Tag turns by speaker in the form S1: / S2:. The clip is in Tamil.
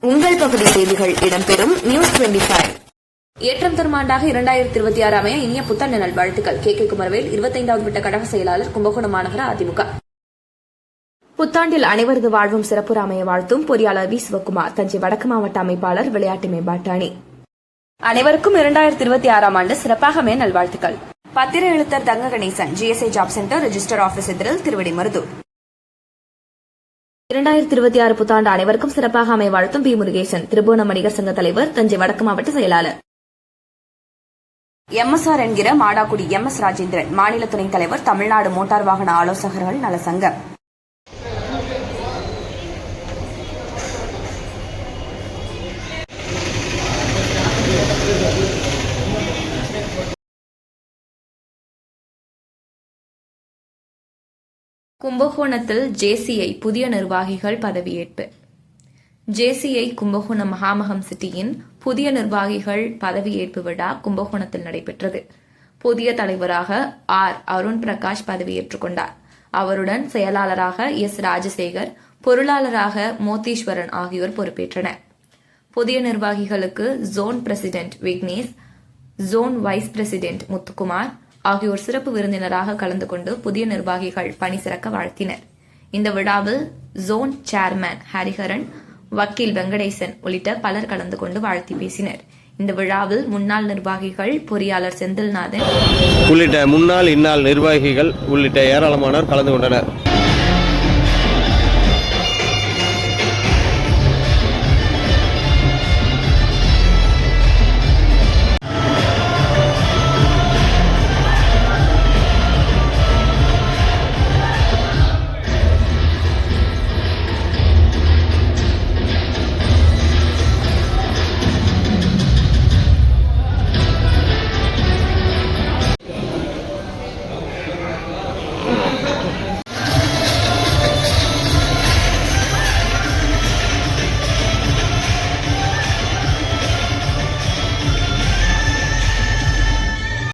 S1: உங்கள் பகுதி செய்திகள் இடம்பெறும் நியூஸ் 25.
S2: ஏற்றம் தரும் ஆண்டாக 2026 அமைய இனிய புத்தாண்டு நல்வாழ்த்துக்கள். கே குமரவேல், 25வது விட்ட கழக செயலாளர், கும்பகோணம் மாநகர அதிமுக. புத்தாண்டில் அனைவரது வாழ்வும் சிறப்புற அமைய வாழ்த்தும் பொறியாளர் வி சிவக்குமார், தஞ்சை வடக்கு மாவட்ட அமைப்பாளர், விளையாட்டு மேம்பாட்டு அணி. அனைவருக்கும் 2026 ஆண்டு சிறப்பாக அமைய நல்வாழ்த்துக்கள். பத்திர எழுத்தர் தங்க Ganesan, GSI job centre, register office எதிரில், திருவிடைமருதூர். 2026 புத்தாண்டு அனைவருக்கும் சிறப்பாக அமைய வாழ்த்தும் பி முருகேசன், திருபுவனம் வணிகர் சங்க தலைவர், தஞ்சை வடக்கு மாவட்ட செயலாளர். MSR என்கிற மாடாக்குடி MS ராஜேந்திரன், மாநில துணைத் தலைவர், தமிழ்நாடு மோட்டார் வாகன ஆலோசகர்கள் நல சங்கம். கும்பகோணத்தில் JCI புதிய நிர்வாகிகள் பதவியேற்பு. JCI கும்பகோணம் மகாமகம் சிட்டியின் புதிய நிர்வாகிகள் பதவியேற்பு விழா கும்பகோணத்தில் நடைபெற்றது. புதிய தலைவராக அருண் பிரகாஷ் பதவியேற்றுக் கொண்டார். அவருடன் செயலாளராக S ராஜசேகர், பொருளாளராக மோத்தீஸ்வரன் ஆகியோர் பொறுப்பேற்றனர். புதிய நிர்வாகிகளுக்கு zone president Vignesh, zone vice president Muthukumar ஆகியோர் சிறப்பு விருந்தினராக கலந்து கொண்டு புதிய நிர்வாகிகள் பணி சிறக்க வாழ்த்தினர். இந்த விழாவில் ஜோன் சேர்மேன் ஹரிஹரன், வக்கீல் வெங்கடேசன் உள்ளிட்ட பலர் கலந்து கொண்டு வாழ்த்தி பேசினர். இந்த விழாவில் முன்னாள் நிர்வாகிகள், பொறியாளர் செந்தில்நாதன்
S3: உள்ளிட்ட முன்னாள் இந்நாள் நிர்வாகிகள் உள்ளிட்ட ஏராளமானோர் கலந்து கொண்டனர்.